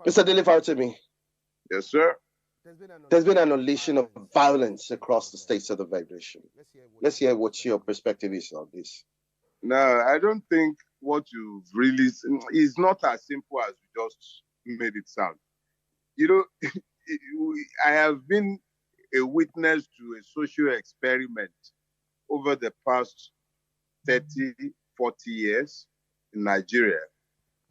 Mr. Dele Farotimi. Yes, sir. There's been an unleashing of violence across the states of the Federation. Let's hear what your perspective is on this. No, I don't think what you've really is not as simple as you just made it sound. You know, I have been a witness to a social experiment over the past 30, 40 years in Nigeria.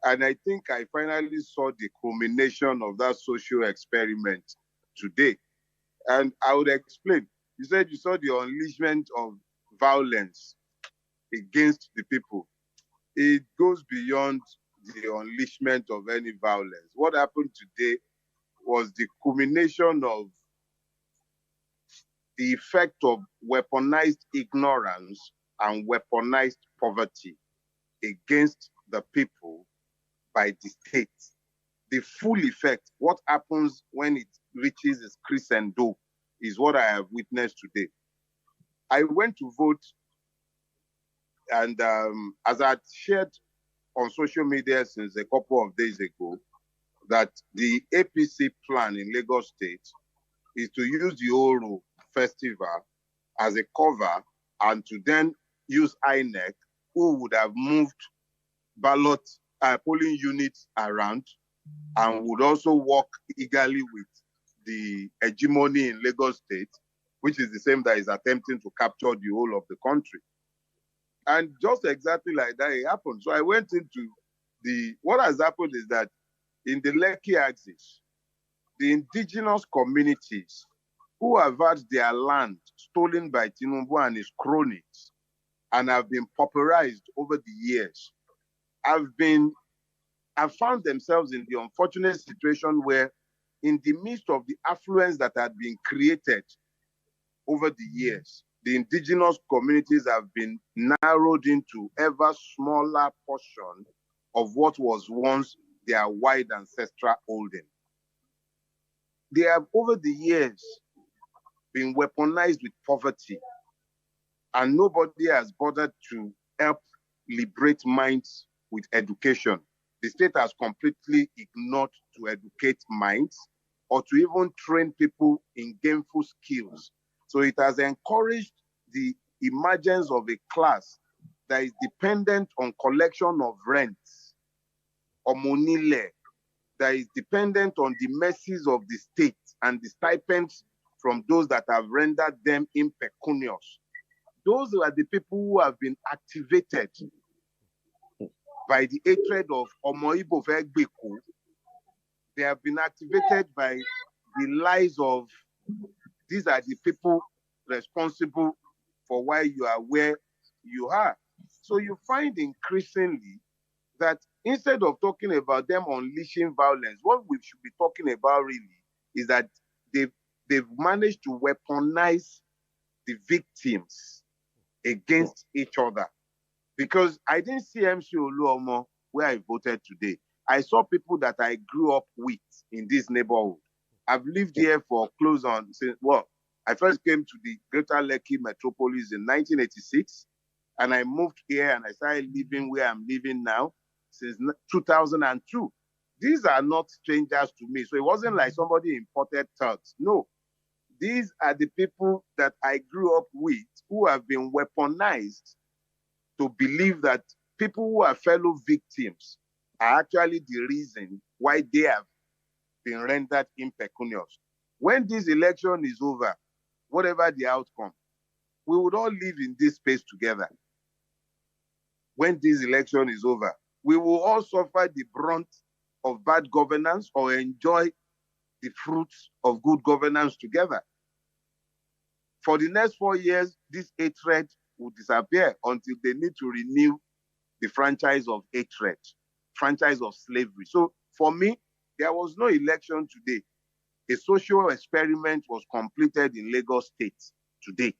And I think I finally saw the culmination of that social experiment today. And I would explain. You said you saw the unleashment of violence against the people. It goes beyond the unleashment of any violence. What happened today was the culmination of the effect of weaponized ignorance and weaponized poverty against the people by the state. The full effect, what happens when it reaches its crescendo, is what I have witnessed today. I went to vote, and as I shared on social media since a couple of days ago, that the APC plan in Lagos State is to use the Oro festival as a cover and to then use INEC, who would have moved polling units around and would also work eagerly with the hegemony in Lagos State, which is the same that is attempting to capture the whole of the country. And just exactly like that, it happened. So I went into what has happened is that in the Lekki axis, the indigenous communities who have had their land stolen by Tinubu and his cronies and have been pauperized over the years, have found themselves in the unfortunate situation where, in the midst of the affluence that had been created over the years, the indigenous communities have been narrowed into ever smaller portion of what was once their wide ancestral holding. They have, over the years, been weaponized with poverty, and nobody has bothered to help liberate minds with education. The state has completely ignored to educate minds or to even train people in gainful skills. So it has encouraged the emergence of a class that is dependent on collection of rents or monile, that is dependent on the mercies of the state and the stipends from those that have rendered them impecunious. Those are the people who have been activated by the hatred of Omo Igbo Fegbeku. They have been activated by the lies of these are the people responsible for why you are where you are. So you find increasingly that instead of talking about them unleashing violence, what we should be talking about really is that they've managed to weaponize the victims against each other. Because I didn't see MC Oluomo where I voted today. I saw people that I grew up with in this neighborhood. I've lived here for close on, I first came to the Greater Lekki metropolis in 1986, and I moved here and I started living where I'm living now since 2002. These are not strangers to me. So it wasn't like somebody imported thugs. No, these are the people that I grew up with who have been weaponized to believe that people who are fellow victims are actually the reason why they have been rendered impecunious. When this election is over, whatever the outcome, we would all live in this space together. When this election is over, we will all suffer the brunt of bad governance or enjoy the fruits of good governance together. For the next 4 years, this hatred will disappear until they need to renew the franchise of hatred, franchise of slavery. So for me, there was no election today. A social experiment was completed in Lagos State today.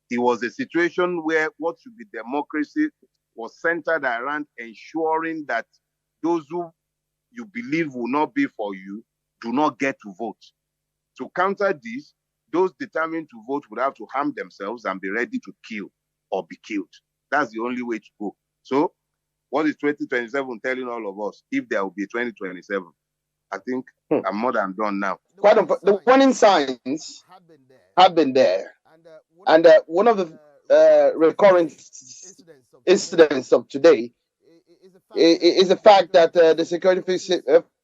It was a situation where what should be democracy was centered around ensuring that those who you believe will not be for you do not get to vote. To counter this, those determined to vote would have to harm themselves and be ready to kill or be killed. That's the only way to go. So what is 2027 telling all of us if there will be 2027? I think I'm more than done now. The warning signs have been there. And one of the recurring incidents of today is the fact that the security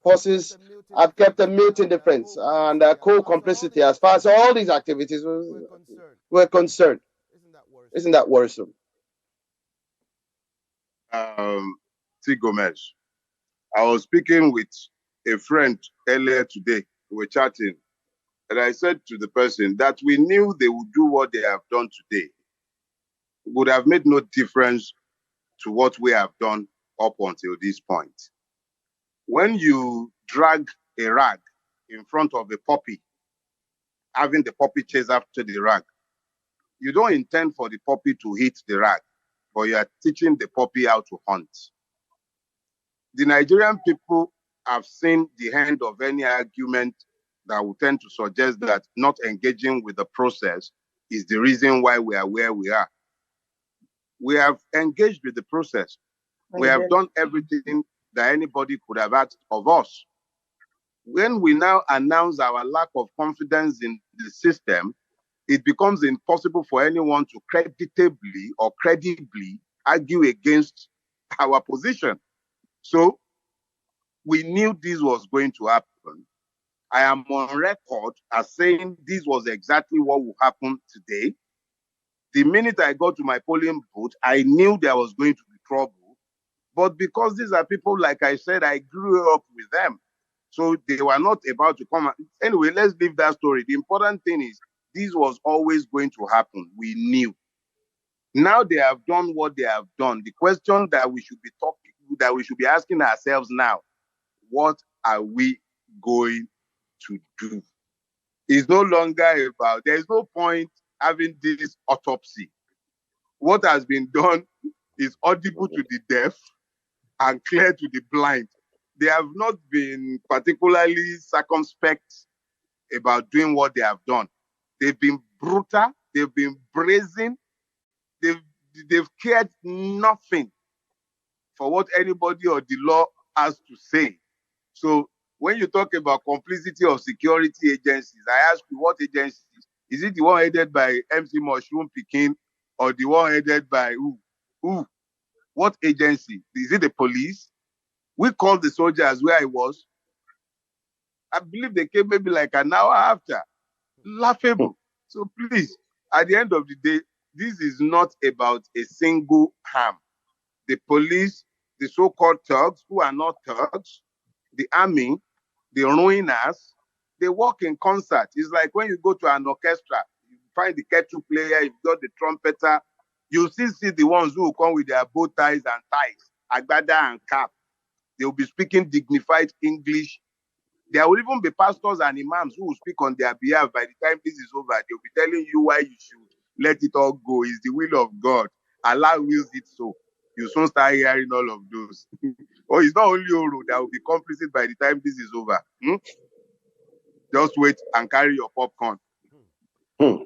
forces have kept a mute indifference and co-complicity as far as all these activities were concerned. Isn't that worrisome? T. Gomez, I was speaking with a friend earlier today. We were chatting, and I said to the person that we knew they would do what they have done today. It would have made no difference to what we have done up until this point. When you drag a rag in front of a puppy, having the puppy chase after the rag, you don't intend for the puppy to hit the rag, but you are teaching the puppy how to hunt. The Nigerian people have seen the end of any argument that would tend to suggest that not engaging with the process is the reason why we are where we are. We have engaged with the process. We have done everything that anybody could have asked of us. When we now announce our lack of confidence in the system, it becomes impossible for anyone to creditably or credibly argue against our position. So we knew this was going to happen. I am on record as saying this was exactly what will happen today. The minute I got to my polling booth, I knew there was going to be trouble. But because these are people, like I said, I grew up with them. So they were not about to come. Anyway, let's leave that story. The important thing is this was always going to happen. We knew. Now they have done what they have done. The question that we should be asking ourselves now, what are we going to do? It's no longer about, there's no point having this autopsy. What has been done is audible to the deaf and clear to the blind. They have not been particularly circumspect about doing what they have done. They've been brutal, they've been brazen, they've cared nothing for what anybody or the law has to say. So when you talk about complicity of security agencies, I ask you, what agencies? Is it the one headed by MC Mushroom Pikin or the one headed by who? Who? What agency? Is it the police? We called the soldiers where I was. I believe they came maybe like an hour after. Laughable. So please, at the end of the day, this is not about a single harm. The police, the so-called thugs who are not thugs, the army, the ruiners, they work in concert. It's like when you go to an orchestra, you find the kettle player, you've got the trumpeter, you still see the ones who will come with their bow ties and ties, agbada and cap. They will be speaking dignified English. There will even be pastors and imams who will speak on their behalf. By the time this is over, they'll be telling you why you should let it all go. It's the will of God. Allah wills it so. You soon start hearing all of those. Oh, it's not only Oro that will be complicit by the time this is over. Just wait and carry your popcorn. The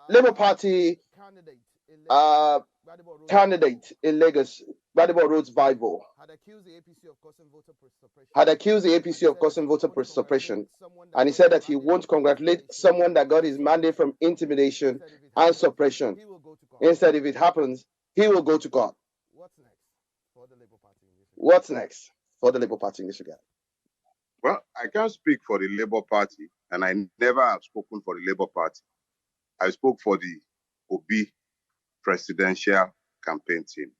Labour Party candidate in Lagos, Gbadebo Rhodes Bible, had accused the APC of causing voter suppression, and he said that he won't congratulate someone that got his mandate from intimidation and suppression. Instead, if it happens, he will go to God. What's next for the Labour Party in this regard? Well, I can't speak for the Labour Party, and I never have spoken for the Labour Party. I spoke for the Obi presidential campaign team.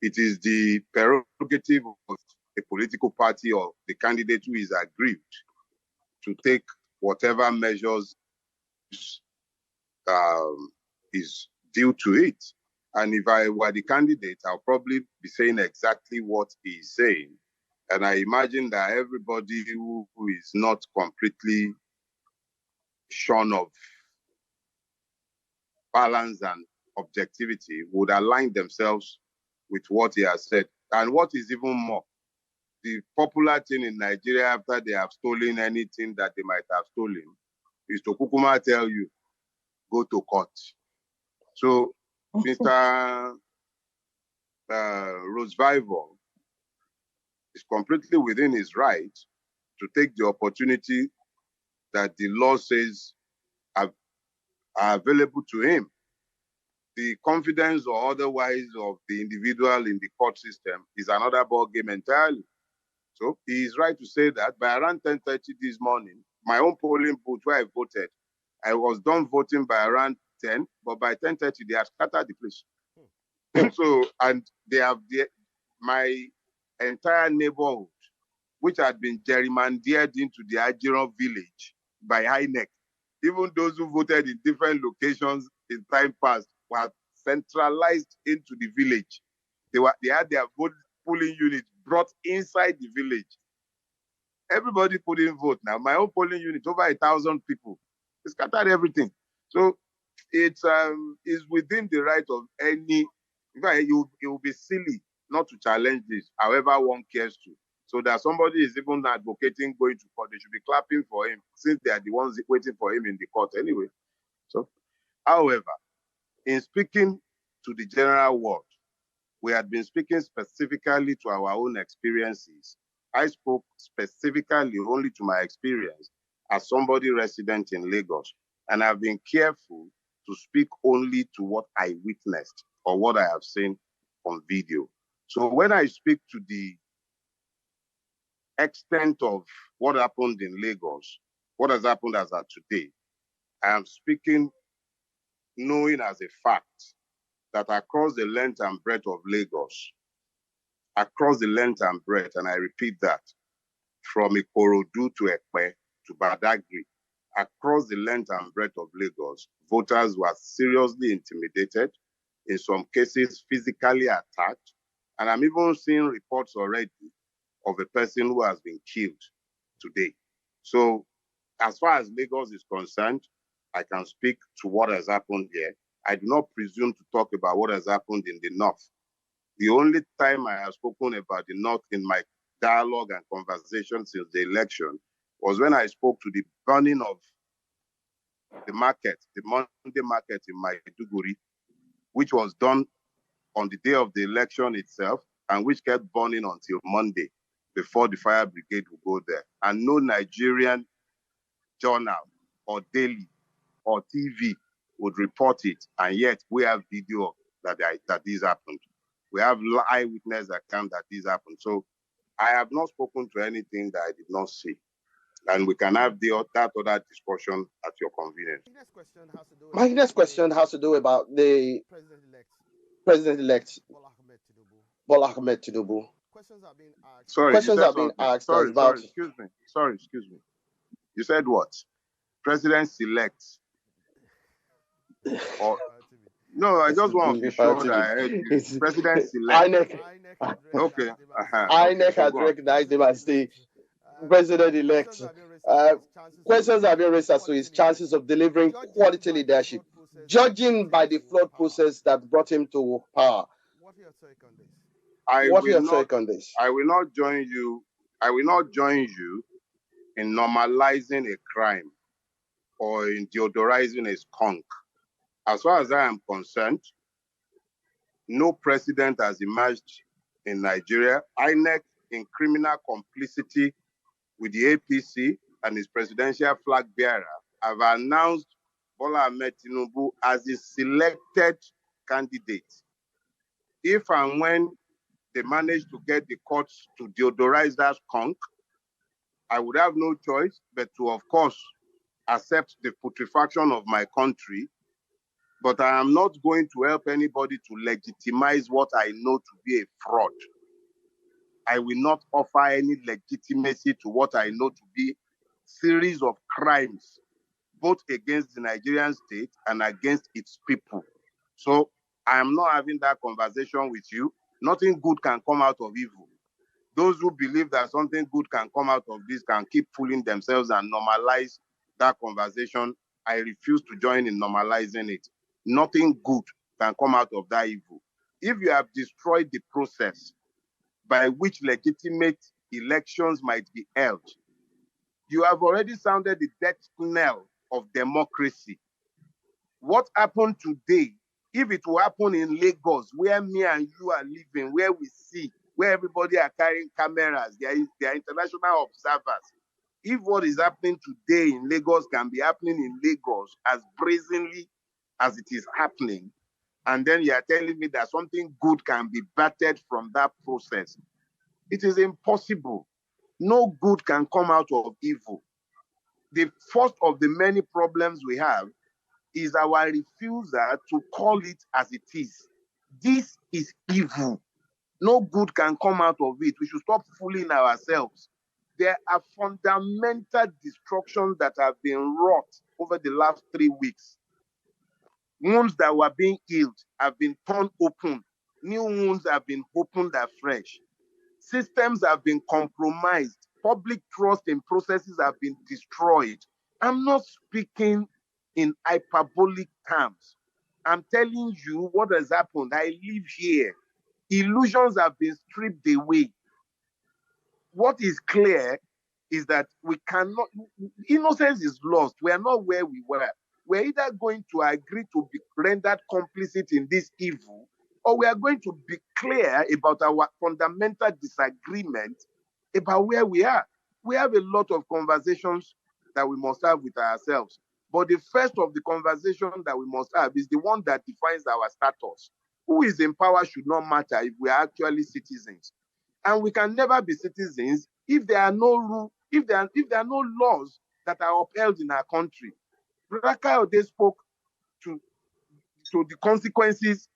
It is the prerogative of a political party or the candidate who is aggrieved to take whatever measures is due to it. And if I were the candidate, I'll probably be saying exactly what he's saying. And I imagine that everybody who is not completely shorn of balance and objectivity would align themselves with what he has said. And what is even more, the popular thing in Nigeria after they have stolen anything that they might have stolen is to kukuma tell you, go to court. So Mr. Refusal is completely within his right to take the opportunity that the law says are available to him. The confidence or otherwise of the individual in the court system is another ball game entirely. So he is right to say that by around 10:30 this morning, my own polling booth where I voted, I was done voting by around 10, but by 10:30 they had scattered the place. So, and they have my entire neighborhood, which had been gerrymandered into the Nigerian village by INEC. Even those who voted in different locations in time past were centralized into the village. They had their vote polling units brought inside the village. Everybody put in vote now. My own polling unit, over 1,000 people. They scattered everything. So it's is within the right of any. In fact, it will be silly not to challenge this, however one cares to. So that somebody is even advocating going to court, they should be clapping for him since they are the ones waiting for him in the court anyway. So, however, in speaking to the general world, we had been speaking specifically to our own experiences. I spoke specifically only to my experience as somebody resident in Lagos, and I've been careful to speak only to what I witnessed or what I have seen on video. So when I speak to the extent of what happened in Lagos, what has happened as of today, I am speaking knowing as a fact that across the length and breadth of Lagos, across the length and breadth, and I repeat that, from Ikorodu to Ekpe to Badagry, across the length and breadth of Lagos, voters were seriously intimidated, in some cases physically attacked, and I'm even seeing reports already of a person who has been killed today. So as far as Lagos is concerned, I can speak to what has happened here. I do not presume to talk about what has happened in the North. The only time I have spoken about the North in my dialogue and conversation since the election was when I spoke to the burning of the market, the Monday market in Maiduguri, which was done on the day of the election itself and which kept burning until Monday before the fire brigade would go there. And no Nigerian journal or Dele or TV would report it. And yet we have video that this happened. We have eyewitness account that this happened. So I have not spoken to anything that I did not see. And we can have that other discussion at your convenience. My next question has to do about the President-elect Bola Ahmed Tinubu. Questions have been asked about. Excuse me. You said what? President-elect. Or no, I just want to be sure that I heard you. President-elect. Okay. INEC has recognized him as the President-elect. Questions have been raised as to his chances of delivering quality leadership, judging by the flawed process that brought him to power. What are your take on this? I will not join you. I will not join you in normalizing a crime or in deodorizing a skunk. As far as I am concerned, no president has emerged in Nigeria. INEC, in criminal complicity with the APC and his presidential flag bearer, have announced Bola Ahmed Tinubu as the selected candidate. If and when they manage to get the courts to deodorize that skunk, I would have no choice but to, of course, accept the putrefaction of my country. But I am not going to help anybody to legitimize what I know to be a fraud. I will not offer any legitimacy to what I know to be a series of crimes, both against the Nigerian state and against its people. So I am not having that conversation with you. Nothing good can come out of evil. Those who believe that something good can come out of this can keep fooling themselves and normalize that conversation. I refuse to join in normalizing it. Nothing good can come out of that evil. If you have destroyed the process by which legitimate elections might be held, you have already sounded the death knell of democracy. What happened today If it will happen in Lagos, where me and you are living, where we see, where everybody are carrying cameras, they are international observers. If what is happening today in Lagos can be happening in Lagos as brazenly as it is happening, and then you are telling me that something good can be battered from that process, it is impossible. No good can come out of evil. The first of the many problems we have is our refusal to call it as it is. This is evil. No good can come out of it. We should stop fooling ourselves. There are fundamental destructions that have been wrought over the last 3 weeks. Wounds that were being healed have been torn open. New wounds have been opened afresh. Systems have been compromised. Public trust in processes have been destroyed. I'm not speaking in hyperbolic terms. I'm telling you what has happened. I live here. Illusions have been stripped away. What is clear is that we cannot, innocence is lost. We are not where we were. We're either going to agree to be rendered complicit in this evil, or we are going to be clear about our fundamental disagreement about where we are. We have a lot of conversations that we must have with ourselves. But the first of the conversation that we must have is the one that defines our status. Who is in power should not matter if we are actually citizens. And we can never be citizens if there are no rules, if there are no laws that are upheld in our country. Brother Kayode spoke to the consequences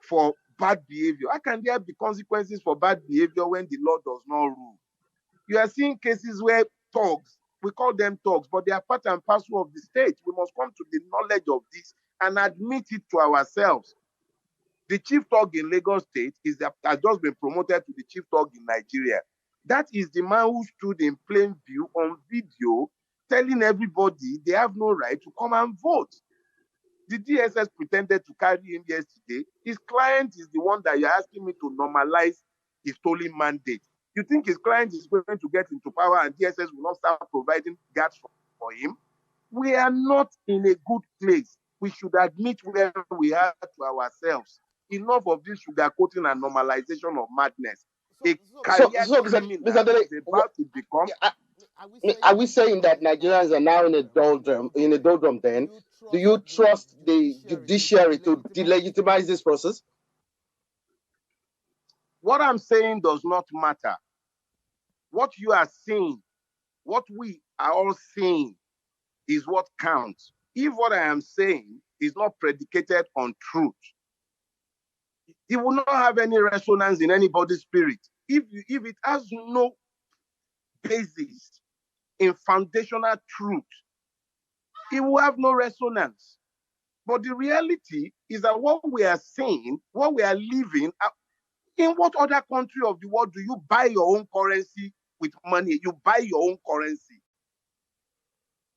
for bad behavior. How can there be consequences for bad behavior when the law does not rule? You are seeing cases where thugs, we call them thugs, but they are part and parcel of the state. We must come to the knowledge of this and admit it to ourselves. The chief thug in Lagos State has just been promoted to the chief thug in Nigeria. That is the man who stood in plain view on video telling everybody they have no right to come and vote. The DSS pretended to carry him yesterday. His client is the one that you're asking me to normalize his stolen mandate. You think his client is going to get into power and DSS will not start providing guards for him? We are not in a good place. We should admit where we are to ourselves. Enough of this sugarcoating and normalization of madness. So, Mr. Dele, is about to become. Are we saying that Nigerians are now in a doldrum then? Do you trust the judiciary to delegitimize this process? What I'm saying does not matter. What you are saying, what we are all saying, is what counts. If what I am saying is not predicated on truth, it will not have any resonance in anybody's spirit. If it has no basis in foundational truth, it will have no resonance. But the reality is that what we are saying, what we are living, in what other country of the world do you buy your own currency with money? You buy your own currency.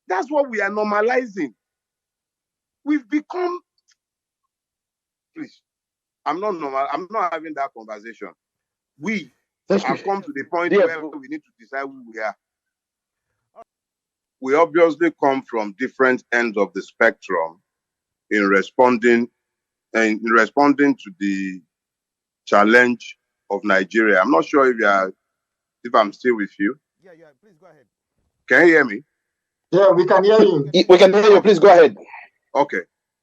That's what we are normalizing. We've become, please, I'm not having that conversation. We have come to the point where we need to decide who we are. We obviously come from different ends of the spectrum in responding to the challenge of Nigeria. I'm not sure if I'm still with you. Yeah, please go ahead. Can you hear me? Yeah, we can hear you. We can hear you. Please go ahead. Okay.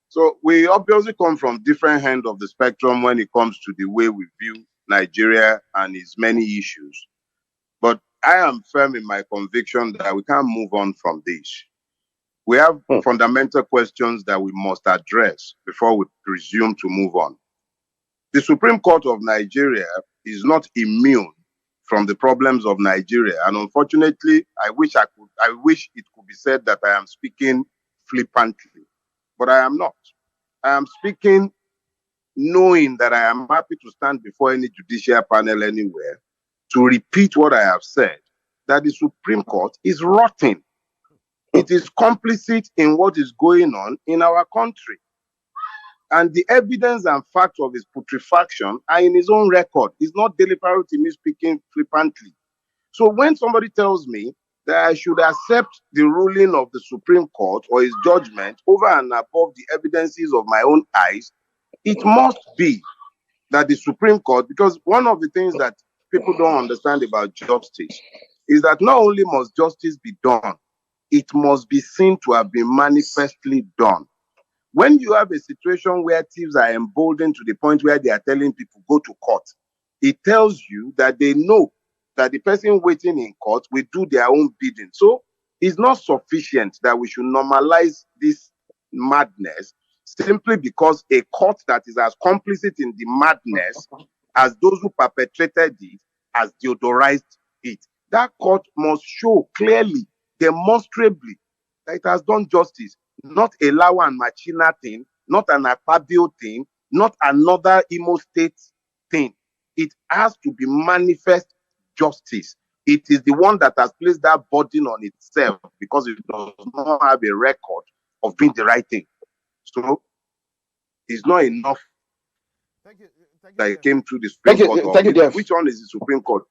So we obviously come from different ends of the spectrum when it comes to the way we view Nigeria and its many issues. But I am firm in my conviction that we can't move on from this. We have fundamental questions that we must address before we presume to move on. The Supreme Court of Nigeria is not immune from the problems of Nigeria. And unfortunately, I wish it could be said that I am speaking flippantly, but I am not. I am speaking knowing that I am happy to stand before any judicial panel anywhere to repeat what I have said, that the Supreme Court is rotten. It is complicit in what is going on in our country. And the evidence and facts of his putrefaction are in his own record. It's not Dele Farotimi speaking flippantly. So when somebody tells me that I should accept the ruling of the Supreme Court or his judgment over and above the evidences of my own eyes, it must be that the Supreme Court, because one of the things that people don't understand about justice is that not only must justice be done, it must be seen to have been manifestly done. When you have a situation where thieves are emboldened to the point where they are telling people go to court, it tells you that they know that the person waiting in court will do their own bidding. So it's not sufficient that we should normalize this madness simply because a court that is as complicit in the madness as those who perpetrated it has deodorized it. That court must show clearly, demonstrably, that it has done justice, not a Lawa and Machina thing, not an Akpabio thing, not another Imo State thing. It has to be manifest justice. It is the one that has placed that burden on itself because it does not have a record of doing the right thing. So it's not enough that it came through the Supreme Court. Thank you, Jeff. Which one is the Supreme Court?